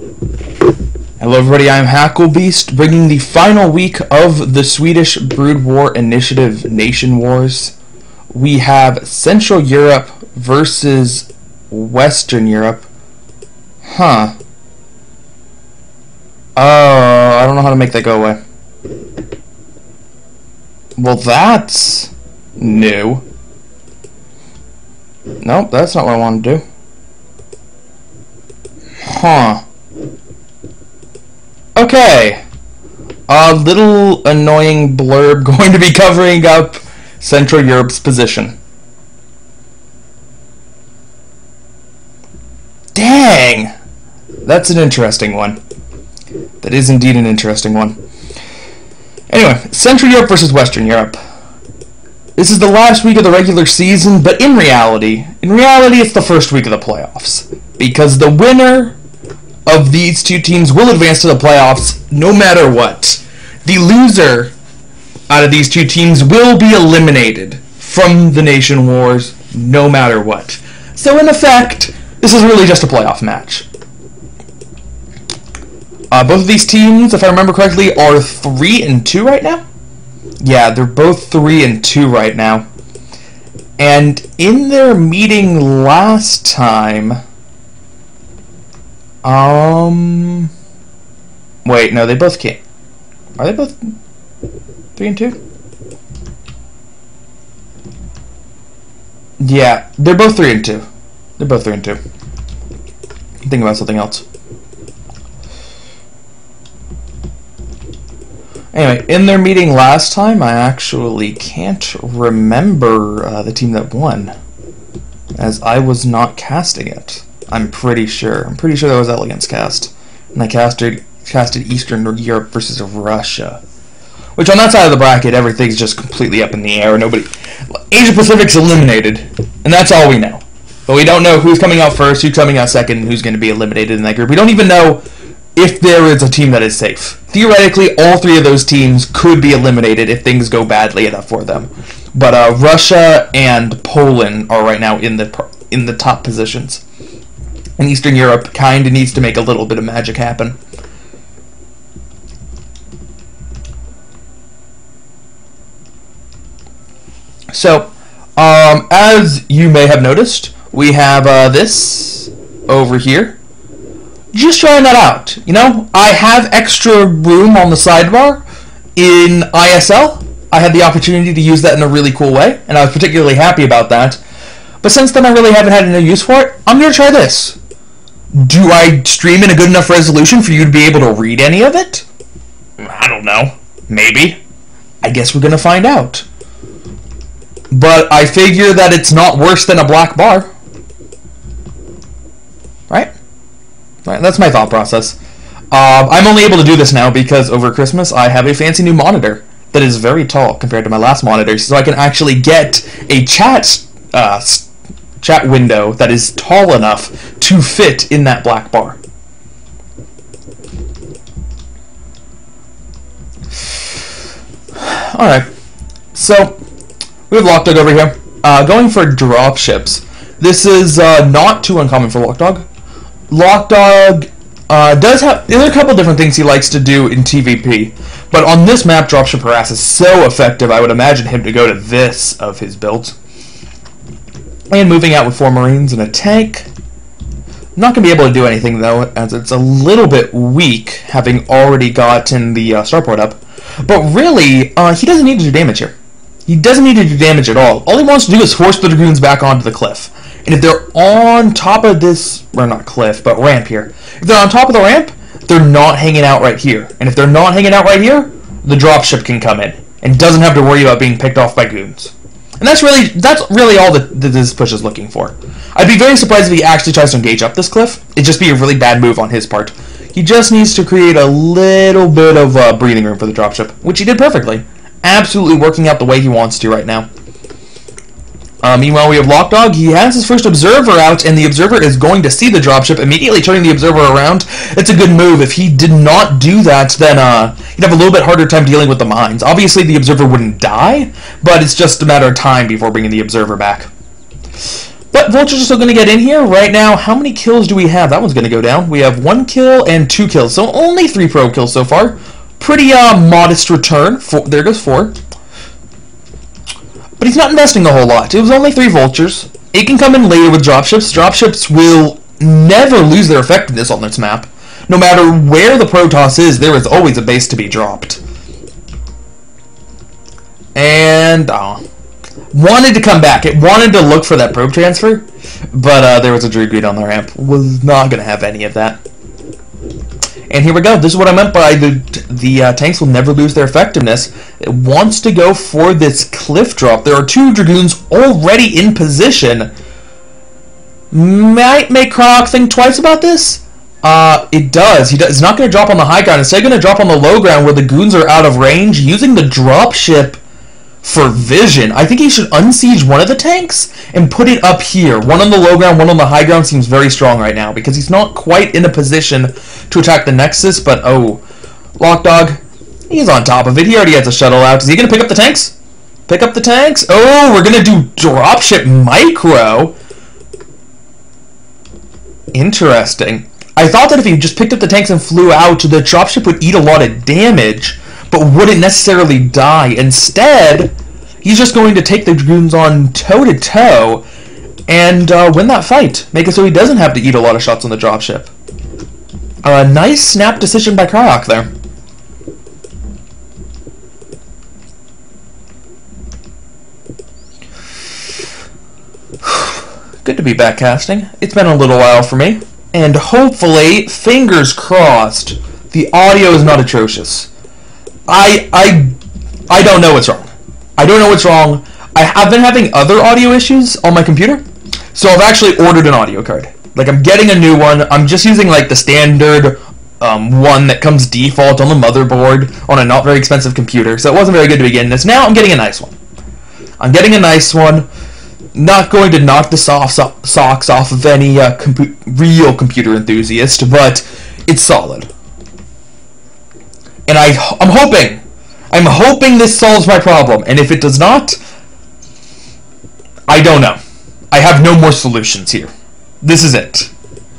Hello everybody, I'm Hacklebeast, bringing the final week of the Swedish Brood War Initiative Nation Wars. We have Central Europe versus Western Europe. I don't know how to make that go away. Well, that's new. Nope, that's not what I want to do. Okay. A little annoying blurb going to be covering up Central Europe's position. Dang! That's an interesting one. That is indeed an interesting one. Anyway, Central Europe versus Western Europe. This is the last week of the regular season, but in reality it's the first week of the playoffs. Because the winner of these two teams will advance to the playoffs no matter what. The loser out of these two teams will be eliminated from the Nation Wars no matter what. So in effect, this is really just a playoff match. Both of these teams, if I remember correctly, are 3-2 right now? Yeah, they're both 3-2 right now. And in their meeting last time... Wait, no, they both can't. Are they both 3-2? Yeah, they're both 3-2. They're both 3-2. Think about something else. Anyway, in their meeting last time, I actually can't remember the team that won, as I was not casting it. I'm pretty sure. I'm pretty sure that was Elegance cast, and I casted Eastern Europe versus Russia, which on that side of the bracket, everything's just completely up in the air. Asia Pacific's eliminated, and that's all we know. But we don't know who's coming out first, who's coming out second, and who's going to be eliminated in that group. We don't even know if there is a team that is safe. Theoretically, all three of those teams could be eliminated if things go badly enough for them. But Russia and Poland are right now in the top positions. And Eastern Europe kind of needs to make a little bit of magic happen. So, as you may have noticed, we have this over here. Just trying that out. You know, I have extra room on the sidebar in ISL. I had the opportunity to use that in a really cool way, and I was particularly happy about that. But since then, I really haven't had any use for it. I'm going to try this. Do I stream in a good enough resolution for you to be able to read any of it? I don't know. Maybe. I guess we're going to find out. But I figure that it's not worse than a black bar. Right? Right, that's my thought process. I'm only able to do this now because over Christmas I have a fancy new monitor that is very tall compared to my last monitor, so I can actually get a chat window that is tall enough to fit in that black bar. Alright, so we have Locdog over here. Going for drop ships. This is not too uncommon for Locdog. Locdog there are a couple different things he likes to do in TVP, but on this map, dropship harass is so effective, I would imagine him to go to this of his builds. And moving out with 4 Marines and a tank. Not going to be able to do anything, though, as it's a little bit weak, having already gotten the starport up. But really, he doesn't need to do damage here. He doesn't need to do damage at all. All he wants to do is force the Dragoons back onto the cliff. And if they're on top of this, or not cliff, but ramp here. If they're on top of the ramp, they're not hanging out right here. And if they're not hanging out right here, the dropship can come in. And doesn't have to worry about being picked off by goons. And that's really all that this push is looking for. I'd be very surprised if he actually tries to engage up this cliff. It'd just be a really bad move on his part. He just needs to create a little bit of breathing room for the dropship, which he did perfectly. Absolutely working out the way he wants to right now. Meanwhile, we have Locdog. He has his first observer out, and the observer is going to see the dropship, immediately turning the observer around. It's a good move. If he did not do that, then he'd have a little bit harder time dealing with the mines. Obviously, the observer wouldn't die, but it's just a matter of time before bringing the observer back. But Vultures are still going to get in here. Right now, how many kills do we have? That one's going to go down. We have 1 kill and 2 kills. So only 3 pro kills so far. Pretty modest return. There goes 4. But he's not investing a whole lot. It was only 3 Vultures. It can come in later with dropships. Dropships will never lose their effectiveness on this map. No matter where the Protoss is, there is always a base to be dropped. And wanted to come back. It wanted to look for that probe transfer, but there was a Druid on the ramp. Was not going to have any of that. And here we go. This is what I meant by the tanks will never lose their effectiveness. It wants to go for this cliff drop. There are 2 Dragoons already in position. Might make Cryoc think twice about this. It does. He's not going to drop on the high ground. Instead, going to drop on the low ground where the goons are out of range, using the dropship for vision. I think he should unsiege one of the tanks and put it up here. One on the low ground, one on the high ground seems very strong right now because he's not quite in a position to attack the Nexus, but Locdog, he's on top of it. He already has a shuttle out. Is he going to pick up the tanks? Pick up the tanks? Oh, we're going to do dropship micro. Interesting. I thought that if he just picked up the tanks and flew out, the dropship would eat a lot of damage, but wouldn't necessarily die. Instead, he's just going to take the Dragoons on toe-to-toe and win that fight. Make it so he doesn't have to eat a lot of shots on the dropship. Nice snap decision by Cryoc there. Good to be back casting. It's been a little while for me. And hopefully, fingers crossed, the audio is not atrocious. I don't know what's wrong. I don't know what's wrong. I've been having other audio issues on my computer, so I've actually ordered an audio card. Like, I'm getting a new one. I'm just using, like, the standard one that comes default on the motherboard on a not very expensive computer, so it wasn't very good to begin this. Now I'm getting a nice one. I'm getting a nice one. Not going to knock the socks off of any real computer enthusiast, but it's solid. And I'm hoping this solves my problem. And if it does not, I don't know. I have no more solutions here. This is it.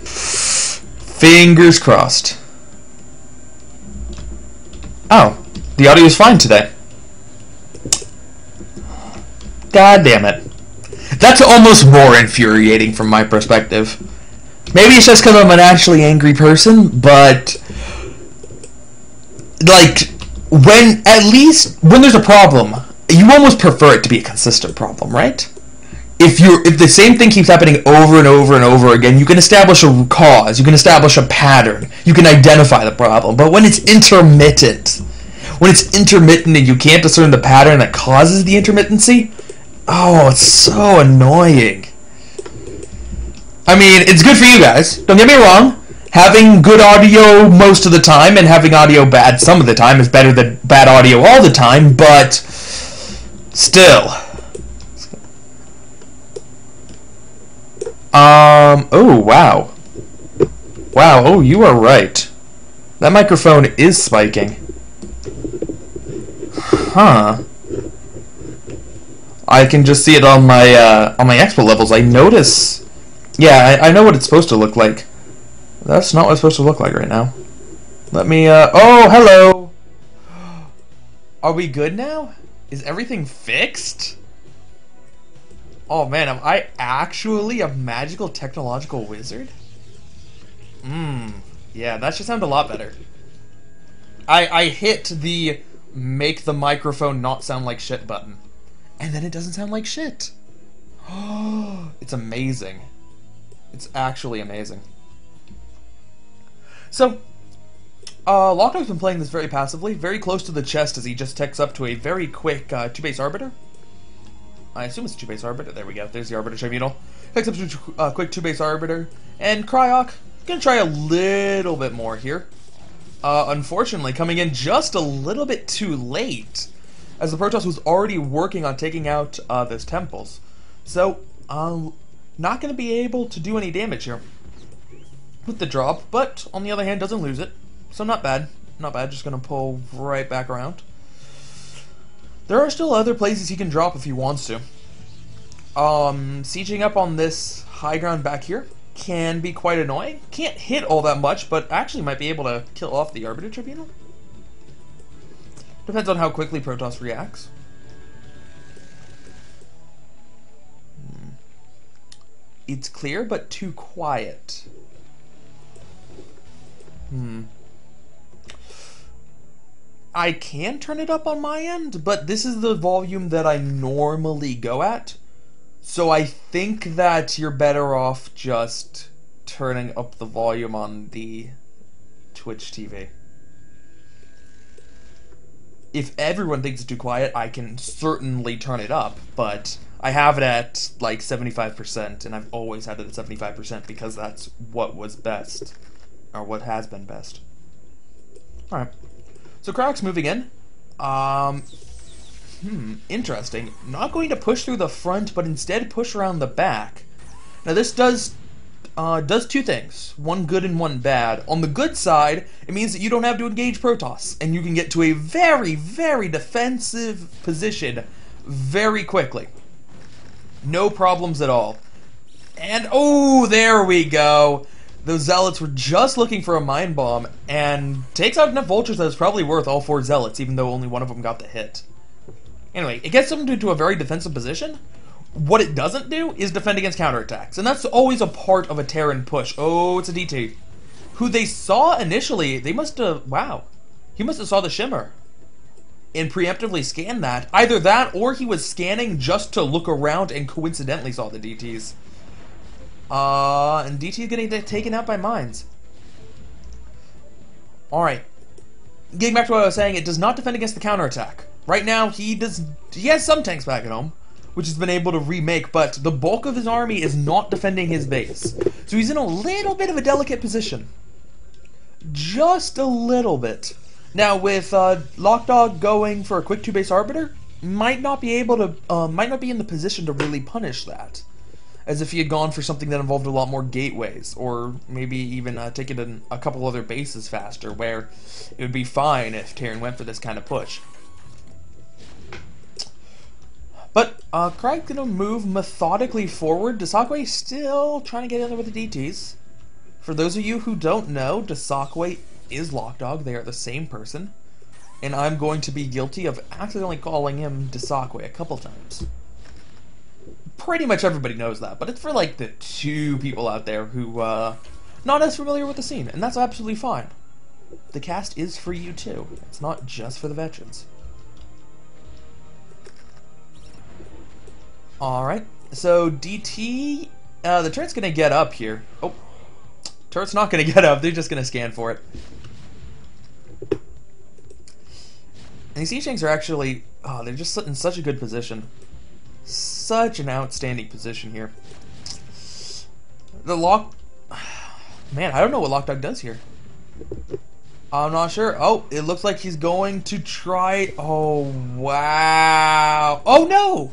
Fingers crossed. Oh, the audio is fine today. God damn it. That's almost more infuriating from my perspective. Maybe it's just because I'm a naturally angry person, but like, when there's a problem, you almost prefer it to be a consistent problem, right? If the same thing keeps happening over and over and over again, you can establish a cause, you can establish a pattern, you can identify the problem. But when it's intermittent, and you can't discern the pattern that causes the intermittency, oh, it's so annoying. I mean, it's good for you guys. Don't get me wrong. Having good audio most of the time and having audio bad some of the time is better than bad audio all the time, but still. Oh, wow. Wow, oh, you are right. That microphone is spiking. Huh. I can just see it on my expert levels. I notice. Yeah, I know what it's supposed to look like. That's not what it's supposed to look like right now. Let me, oh, hello! Are we good now? Is everything fixed? Oh man, am I actually a magical technological wizard? Yeah, that should sound a lot better. I hit the make the microphone not sound like shit button. And then it doesn't sound like shit. Oh, it's amazing. It's actually amazing. So, Locdog's been playing this very passively, very close to the chest as he just techs up to a very quick 2-base Arbiter. I assume it's a 2-base Arbiter. There we go. There's the Arbiter Tribunal. Techs up to a quick 2-base Arbiter. And Cryoc, gonna try a little bit more here. Unfortunately, coming in just a little bit too late, as the Protoss was already working on taking out those temples. So, not going to be able to do any damage here with the drop, but on the other hand doesn't lose it, so not bad. Not bad, just going to pull right back around. There are still other places he can drop if he wants to. Sieging up on this high ground back here can be quite annoying. Can't hit all that much, but actually might be able to kill off the Arbiter Tribunal. Depends on how quickly Protoss reacts. It's clear, but too quiet. I can turn it up on my end, but this is the volume that I normally go at. So I think that you're better off just turning up the volume on the Twitch TV. If everyone thinks it's too quiet, I can certainly turn it up, but I have it at like 75%, and I've always had it at 75% because that's what was best, or what has been best. Alright, so Cryoc's moving in. Interesting. Not going to push through the front, but instead push around the back. Now this does two things. One good and one bad. On the good side, it means that you don't have to engage Protoss, and you can get to a very, very defensive position very quickly. No problems at all. And, oh, there we go. Those Zealots were just looking for a Mind Bomb, and takes out enough Vultures that it's probably worth all 4 Zealots, even though only one of them got the hit. Anyway, it gets them into a very defensive position. What it doesn't do is defend against counterattacks, and that's always a part of a Terran push. Oh, it's a DT. Who they saw initially, they must have, wow. He must have saw the Shimmer and preemptively scanned that. Either that, or he was scanning just to look around and coincidentally saw the DTs. And DT's getting taken out by mines. Alright. Getting back to what I was saying, it does not defend against the counterattack. Right now, he has some tanks back at home, which he's been able to remake, but the bulk of his army is not defending his base. So he's in a little bit of a delicate position. Just a little bit. Now, with Locdog going for a quick 2-base Arbiter, might not be in the position to really punish that. As if he had gone for something that involved a lot more gateways, or maybe even taking in a couple other bases faster, where it would be fine if Terran went for this kind of push. But Cryoc gonna move methodically forward. Desakwe still trying to get in there with the DTs. For those of you who don't know, Desakwe is Locdog. They are the same person. And I'm going to be guilty of accidentally calling him Desakwe a couple times. Pretty much everybody knows that, but it's for like the 2 people out there who not as familiar with the scene, and that's absolutely fine. The cast is for you too. It's not just for the veterans. Alright, so DT, the turret's gonna get up here. Oh, turret's not gonna get up, they're just gonna scan for it. And these siege tanks are actually, they're just in such a good position. Such an outstanding position here. The man, I don't know what Locdog does here. I'm not sure. Oh, it looks like he's going to try. Oh, wow. Oh, no.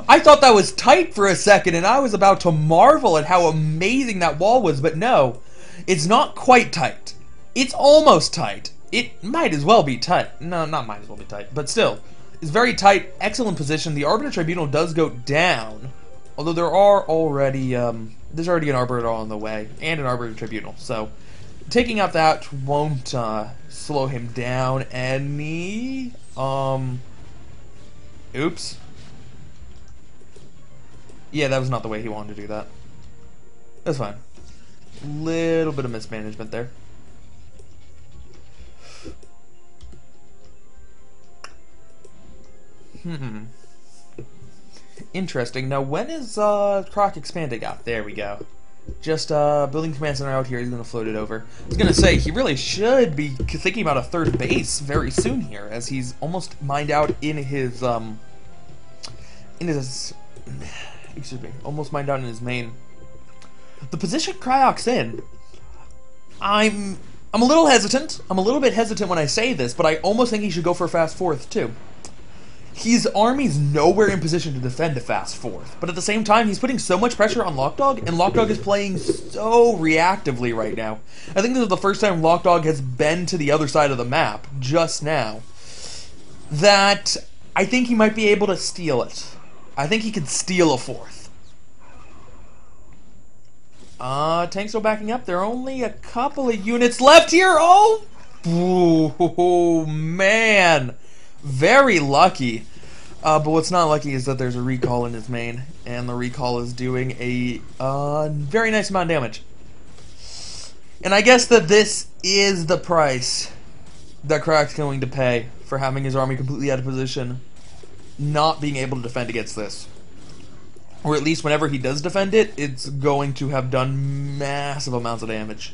I thought that was tight for a second, and I was about to marvel at how amazing that wall was, but no. It's not quite tight. It's almost tight. It might as well be tight. No, not might as well be tight, but still. It's very tight, excellent position. The Arbiter Tribunal does go down, although there are already, there's already an Arbiter on the way, and an Arbiter Tribunal, so taking out that won't slow him down any. Oops. Yeah, that was not the way he wanted to do that. That's fine. Little bit of mismanagement there. Interesting. Now, when is Cryoc expanding out? There we go. Just building command center out here. He's going to float it over. I was going to say, he really should be thinking about a 3rd base very soon here, as he's almost mined out in his excuse me, almost mined out in his main. The position Cryoc's in, I'm a little hesitant. I'm a little bit hesitant when I say this, but I almost think he should go for a fast 4th too. His army's nowhere in position to defend a fast 4th, but at the same time, he's putting so much pressure on Locdog, and Locdog is playing so reactively right now. I think this is the first time Locdog has been to the other side of the map, just now, that I think he might be able to steal it. I think he could steal a fourth. Tanks are backing up. There are only a couple of units left here. Oh! Ooh, man. Very lucky. But what's not lucky is that there's a recall in his main, and the recall is doing a very nice amount of damage. And I guess that this is the price that Cryoc's going to pay for having his army completely out of position, not being able to defend against this. Or at least whenever he does defend it, it's going to have done massive amounts of damage.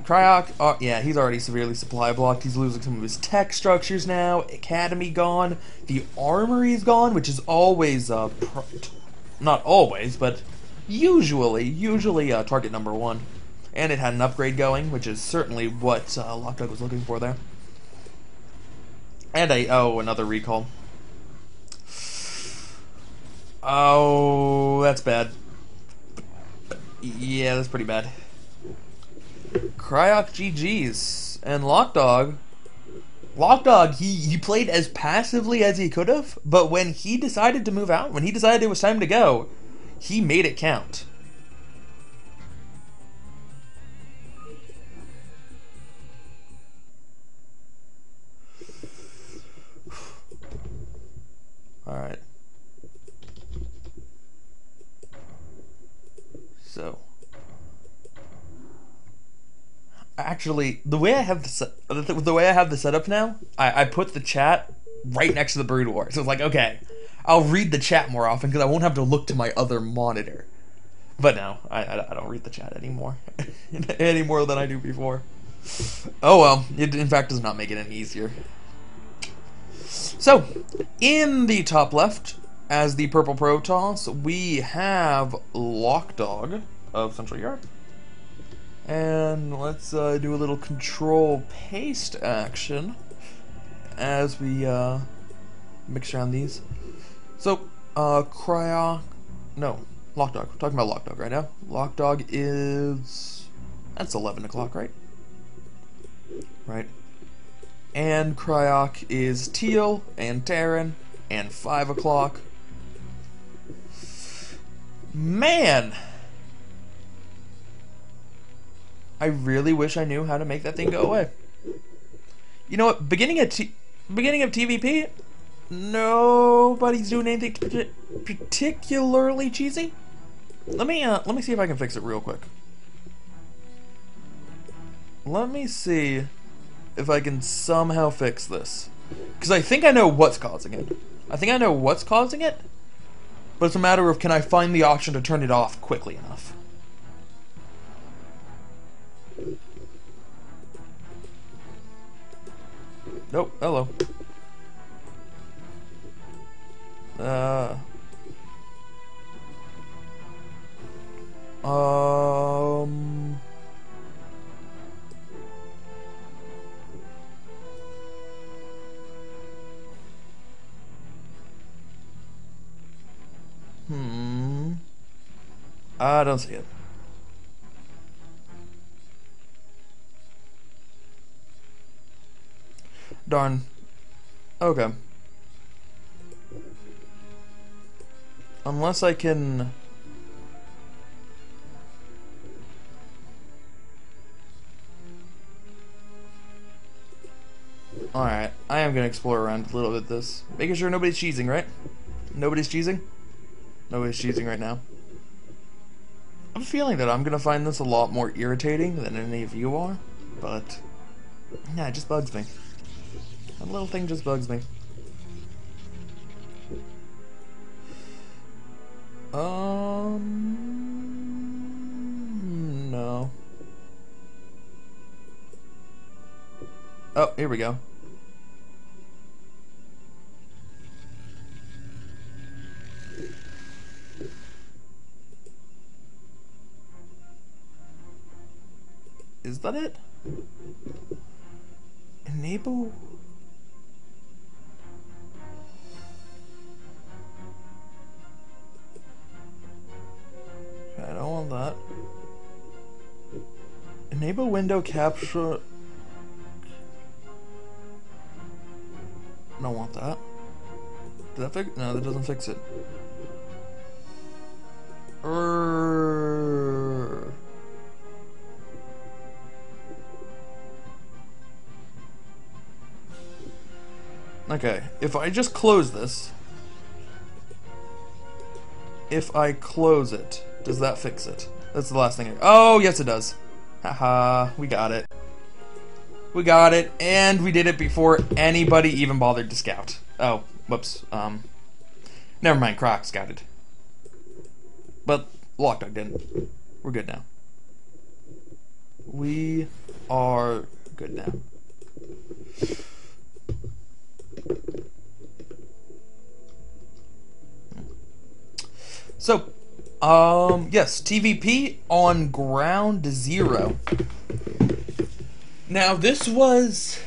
Cryoc, yeah, he's already severely supply blocked. He's losing some of his tech structures now. Academy gone. The armory's gone, which is always, not always, but usually target number one. And it had an upgrade going, which is certainly what Locdog was looking for there. And another recall. Oh, that's bad. Yeah, that's pretty bad. Cryoc GG's. And Locdog, he played as passively as he could have, but when he decided to move out, when he decided it was time to go, he made it count. Alright. So, actually, the way I have the setup now, I put the chat right next to the Brood War. So it's like, okay, I'll read the chat more often because I won't have to look to my other monitor. But no, I don't read the chat anymore, any more than I do before. Oh well, it in fact does not make it any easier. So, in the top left, as the purple Protoss, we have Locdog of Central Europe. And let's do a little control paste action as we mix around these. So, Cryoc, no, Locdog. We're talking about Locdog right now. Locdog is, that's 11 o'clock, right? Right. And Cryoc is teal and Terran and 5 o'clock. Man! I really wish I knew how to make that thing go away. You know what? Beginning of TVP, nobody's doing anything particularly cheesy. Let me see if I can fix it real quick. Let me see if I can somehow fix this, because I think I know what's causing it. But it's a matter of, can I find the option to turn it off quickly enough? Nope. Hello. I don't see it. Darn. Okay. Unless I can... Alright, I am going to explore around a little bit this. Making sure nobody's cheesing, right? Nobody's cheesing? Nobody's cheesing right now. I have a feeling that I'm going to find this a lot more irritating than any of you are, but... yeah, it just bugs me. That little thing just bugs me. No. Oh, here we go. Is that it? Enable? Okay, I don't want that. Enable window capture. I don't want that. Did that fix? No, that doesn't fix it. Okay, if I just close this, if I close it, does that fix it? That's the last thing. Oh, yes it does. Haha, we got it. We got it, and we did it before anybody even bothered to scout. Oh, whoops. Never mind, Cryoc scouted. But Locdog didn't. We're good now. We are good now. So, yes, TVP on ground 0. Now, this was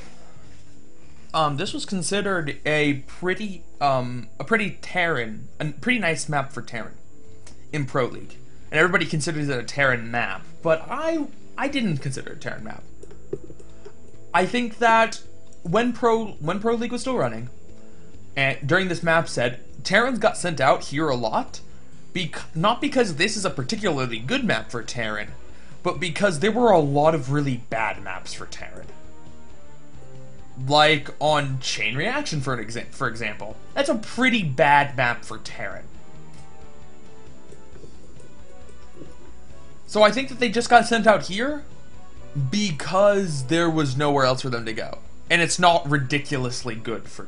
considered a pretty nice map for Terran in Pro League, and everybody considers it a Terran map. But I didn't consider it a Terran map. I think that when Pro League was still running, and during this map set, Terrans got sent out here a lot. Not because this is a particularly good map for Terran, but because there were a lot of really bad maps for Terran. Like on Chain Reaction, for example. That's a pretty bad map for Terran. So I think that they just got sent out here because there was nowhere else for them to go. And it's not ridiculously good for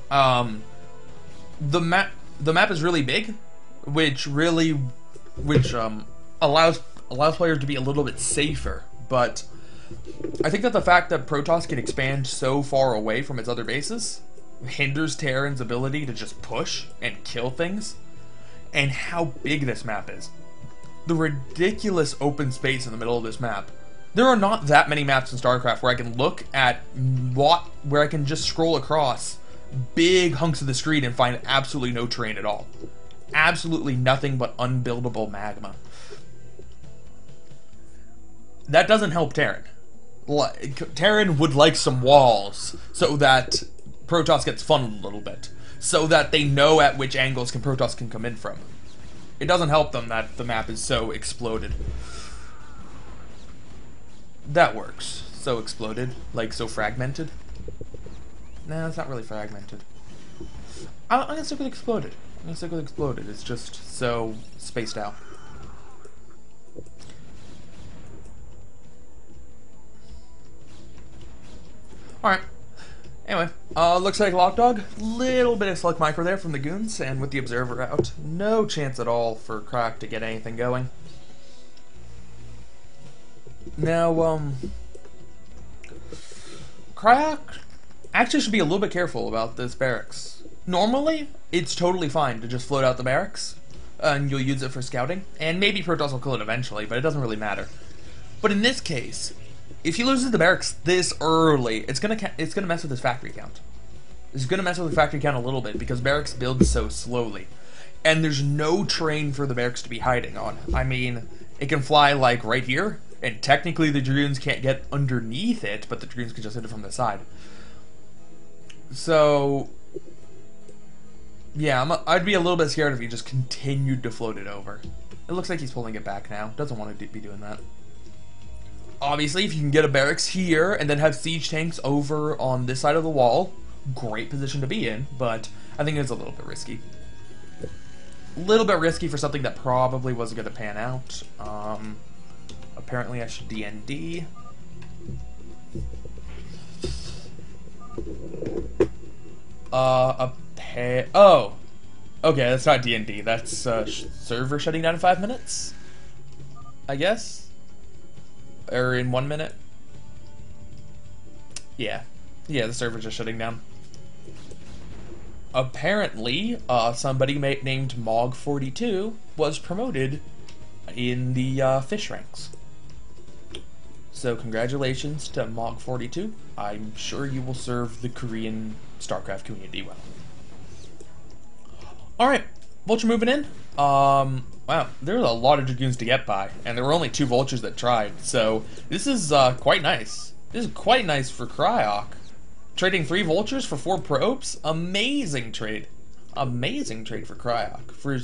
Terran. The map is really big, which allows players to be a little bit safer, but I think that the fact that Protoss can expand so far away from its other bases hinders Terran's ability to just push and kill things, and how big this map is. The ridiculous open space in the middle of this map. There are not that many maps in StarCraft where I can look at where I can just scroll across big hunks of the screen and find absolutely no terrain at all. Absolutely nothing but unbuildable magma. That doesn't help Terran. Terran would like some walls so that Protoss gets funneled a little bit, so that they know at which angles Protoss can come in from. It doesn't help them that the map is so exploded. That works. So exploded, like so fragmented. Nah, it's not really fragmented. I'm gonna stick with exploded. It's just so spaced out. Alright. Anyway, looks like Locdog. Little bit of select micro there from the goons, and with the observer out, no chance at all for Cryoc to get anything going. Now, Cryoc actually should be a little bit careful about this barracks. Normally, it's totally fine to just float out the barracks, and you'll use it for scouting, and maybe Protoss will kill it eventually, but it doesn't really matter. But in this case, if he loses the barracks this early, it's gonna mess with his factory count. It's gonna mess with the factory count a little bit because barracks build so slowly, and there's no terrain for the barracks to be hiding on. I mean, it can fly like right here, and technically the Dragoons can't get underneath it, but the Dragoons can just hit it from the side. So, yeah, I'd be a little bit scared if he just continued to float it over. It looks like he's pulling it back now. Doesn't want to be doing that. Obviously, if you can get a barracks here and then have siege tanks over on this side of the wall, great position to be in, but I think it's a little bit risky. A little bit risky for something that probably wasn't going to pan out. Apparently I should DND. Oh! Okay, that's not DND. That's server shutting down in 5 minutes? I guess? Or in 1 minute? Yeah. Yeah, the server's just shutting down. Apparently, somebody named Mog42 was promoted in the fish ranks. So congratulations to Mog42. I'm sure you will serve the Korean StarCraft community well. Alright, Vulture moving in. Wow, there's a lot of Dragoons to get by, and there were only 2 Vultures that tried, so this is quite nice. This is quite nice for Cryoc trading 3 vultures for 4 probes, amazing trade. Amazing trade for Cryoc for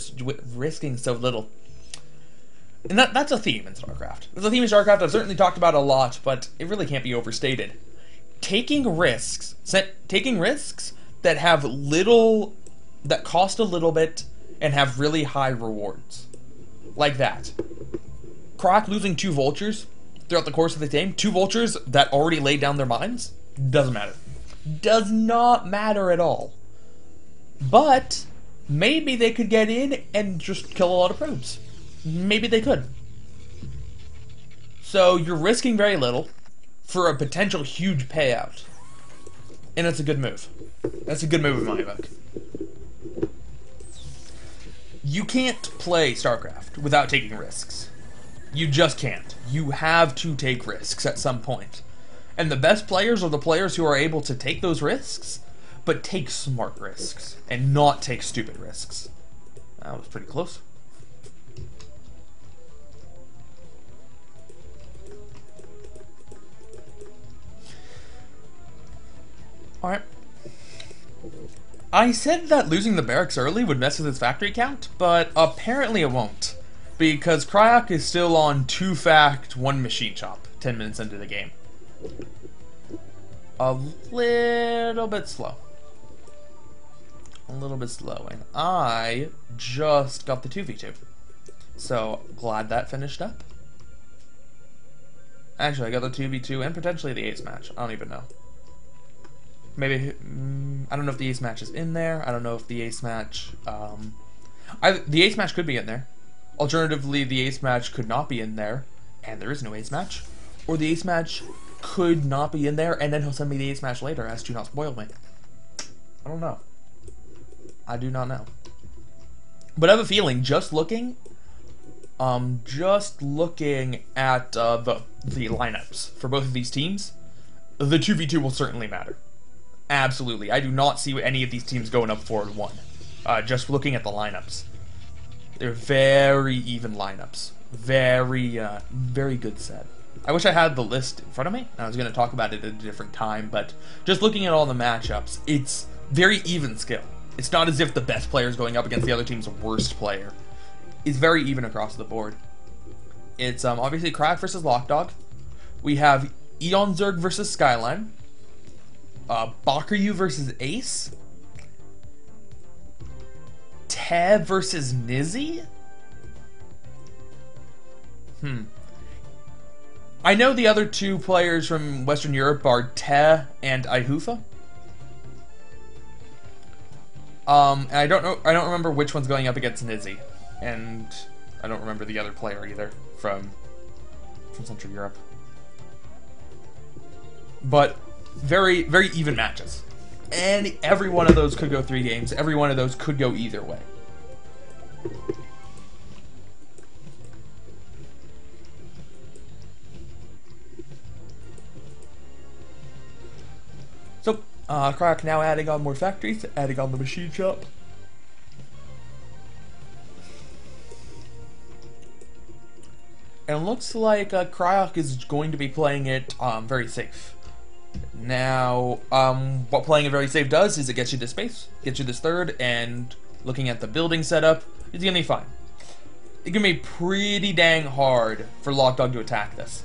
risking so little. And that's a theme in StarCraft. It's a theme in StarCraft I've certainly talked about a lot, but it really can't be overstated. Taking risks that have little, that cost a little bit and have really high rewards. Like that. Cryoc losing 2 vultures throughout the course of the game, 2 vultures that already laid down their mines, doesn't matter. Does not matter at all. But maybe they could get in and just kill a lot of probes. Maybe they could. So you're risking very little for a potential huge payout. And it's a good move. That's a good move in my book. You can't play StarCraft without taking risks. You just can't. You have to take risks at some point. And the best players are the players who are able to take those risks, but take smart risks, and not take stupid risks. That was pretty close. Alright. I said that losing the barracks early would mess with his factory count, but apparently it won't. Because Cryoc is still on 2 fact, 1 machine shop, 10 minutes into the game. A little bit slow. A little bit slow, and I just got the 2v2. So, glad that finished up. Actually, I got the 2v2 and potentially the ace match. I don't even know. Maybe, I don't know if the ace match is in there. I don't know if the ace match, the ace match could be in there. Alternatively, the ace match could not be in there, and there is no ace match. Or the ace match could not be in there, and then he'll send me the ace match later as to not spoil me. I don't know. I do not know. But I have a feeling, just looking at the lineups for both of these teams, the 2v2 will certainly matter. Absolutely. I do not see any of these teams going up 4-1. Just looking at the lineups. They're very even lineups. Very, very good set. I wish I had the list in front of me. I was going to talk about it at a different time, but just looking at all the matchups, it's very even skill. It's not as if the best player is going up against the other team's worst player. It's very even across the board. It's obviously Cryoc versus Locdog. We have Eon Zerg versus Skyline. Bakuryu versus Ace. Te versus Nizzy? I know the other 2 players from Western Europe are Te and Ihufa. And I don't remember which one's going up against Nizzy. And I don't remember the other player either from Central Europe. But very, very even matches. And every one of those could go 3 games. Every one of those could go either way. So, Cryoc now adding on more factories, adding on the machine shop. And it looks like Cryoc is going to be playing it very safe. Now, what playing it very safe does is it gets you this space, gets you this third, and looking at the building setup, it's going to be fine. It's going to be pretty dang hard for Locdog to attack this.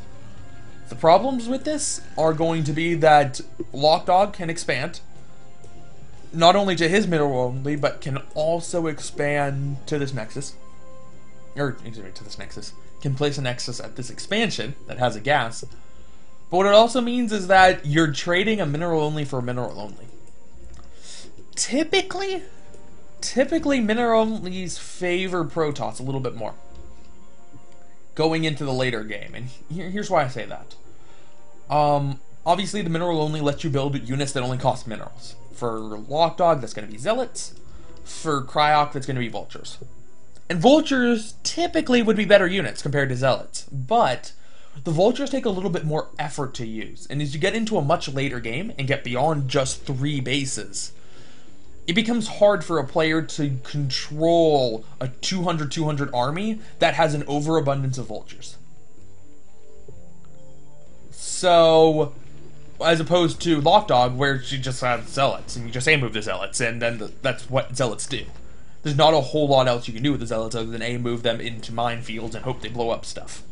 The problems with this are going to be that Locdog can expand, not only to his mineral only, but can also expand to this nexus. Or, excuse me, to this nexus. Can place a nexus at this expansion that has a gas. But what it also means is that you're trading a mineral only for a mineral only. Typically mineral onlys favor Protoss a little bit more going into the later game, and here's why I say that. Obviously the mineral only lets you build units that only cost minerals. For Locdog, that's going to be Zealots. For Cryoc, that's going to be Vultures. And Vultures typically would be better units compared to Zealots, but the Vultures take a little bit more effort to use, and as you get into a much later game and get beyond just 3 bases, it becomes hard for a player to control a 200-200 army that has an overabundance of Vultures. So, as opposed to Locdog, where she just has zealots, and you just A-move the zealots, and then that's what zealots do. There's not a whole lot else you can do with the zealots other than A-move them into minefields and hope they blow up stuff.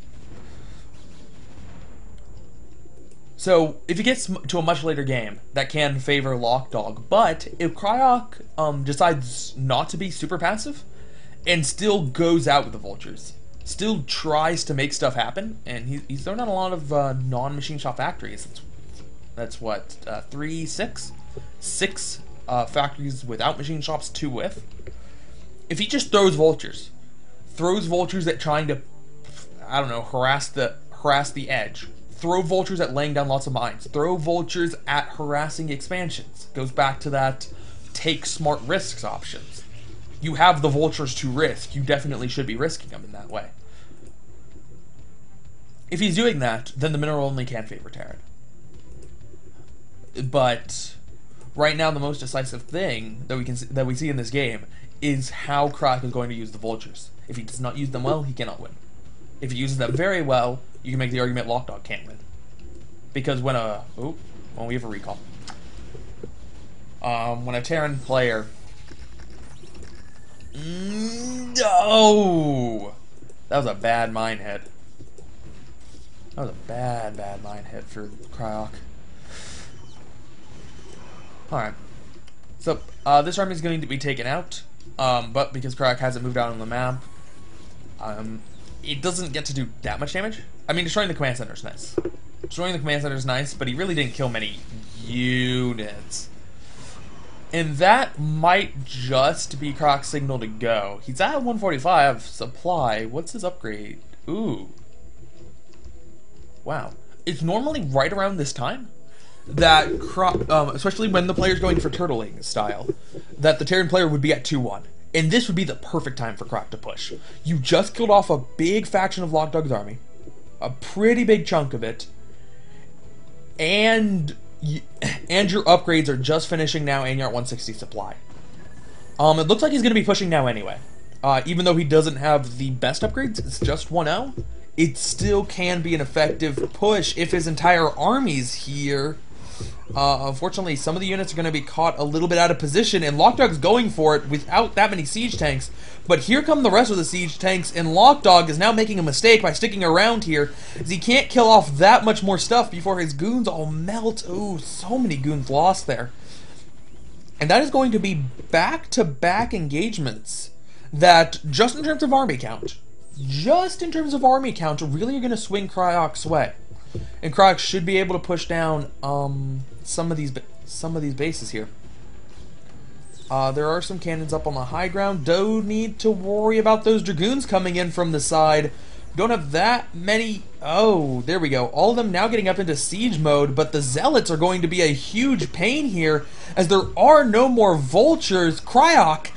So, if it gets to a much later game, that can favor Locdog, but if Cryoc decides not to be super passive, and still goes out with the vultures, still tries to make stuff happen, and he's thrown out a lot of non-machine shop factories. That's what, 6 factories without machine shops, 2 with. If he just throws vultures at trying to, I don't know, harass the edge, throw vultures at laying down lots of mines, throw vultures at harassing expansions, goes back to that take smart risks options. You have the vultures to risk, you definitely should be risking them in that way. If he's doing that, then the mineral only can favor Terran. But right now, the most decisive thing that we see in this game is how Cryoc is going to use the vultures. If he does not use them well, he cannot win. If he uses them very well, you can make the argument Locdog can't win, because when we have a recall. When a Terran player, no, that was a bad mine hit. That was a bad mine hit for Cryoc. Alright, so this army is going to be taken out, but because Cryoc hasn't moved out on the map, it doesn't get to do that much damage. I mean, destroying the command center is nice. Destroying the command center is nice, but he really didn't kill many units. And that might just be Croc's signal to go. He's at 145 supply. What's his upgrade? Ooh. Wow. It's normally right around this time that especially when the player's going for turtling style, that the Terran player would be at 2-1. And this would be the perfect time for Croc to push. You just killed off a big faction of Locdog's army, a pretty big chunk of it, and your upgrades are just finishing now, and you're at 160 supply. It looks like he's going to be pushing now anyway. Even though he doesn't have the best upgrades, it's just 1-0. It still can be an effective push if his entire army's here. Unfortunately, some of the units are going to be caught a little bit out of position, and Locdog's going for it without that many siege tanks. But here come the rest of the siege tanks, and Locdog is now making a mistake by sticking around here, as he can't kill off that much more stuff before his goons all melt. Ooh, so many goons lost there. And that is going to be back-to-back engagements that, just in terms of army count, really are going to swing Cryoc's way. And Cryoc should be able to push down some of these bases here. There are some cannons up on the high ground. Don't need to worry about those dragoons coming in from the side. Don't have that many. Oh, there we go. All of them now getting up into siege mode, but the zealots are going to be a huge pain here, as there are no more vultures. Cryoc,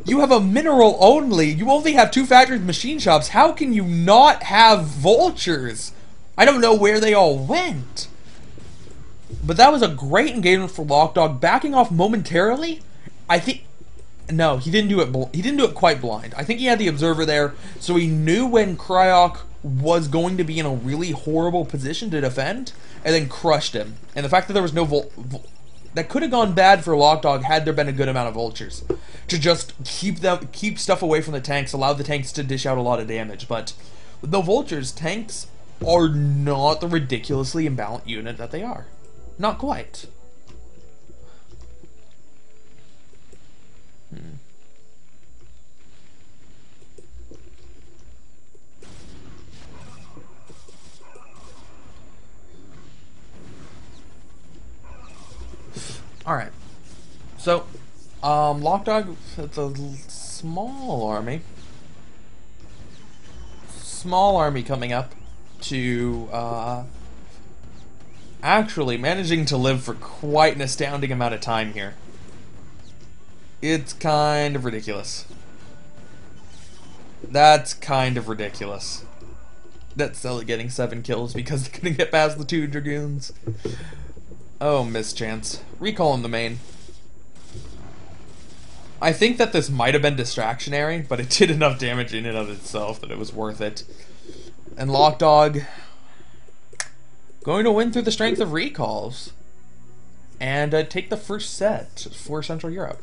you have a mineral only. You only have 2 factories, machine shops. How can you not have vultures? I don't know where they all went. But that was a great engagement for Locdog, backing off momentarily. I think, no, he didn't do it. He didn't do it quite blind. I think he had the observer there, so he knew when Cryoc was going to be in a really horrible position to defend, and then crushed him. And the fact that there was no that could have gone bad for Locdog had there been a good amount of vultures to just keep stuff away from the tanks, allow the tanks to dish out a lot of damage. But with no vultures, tanks are not the ridiculously imbalanced unit that they are. Not quite. Alright. So, Locdog, it's a small army. Small army coming up to actually managing to live for quite an astounding amount of time here. It's kind of ridiculous. That's kind of ridiculous. That's still getting 7 kills because they couldn't get past the 2 dragoons. Oh, mischance. Recall in the main. I think that this might have been distractionary, but it did enough damage in and of itself that it was worth it. And Locdog going to win through the strength of recalls. and take the first set for Central Europe.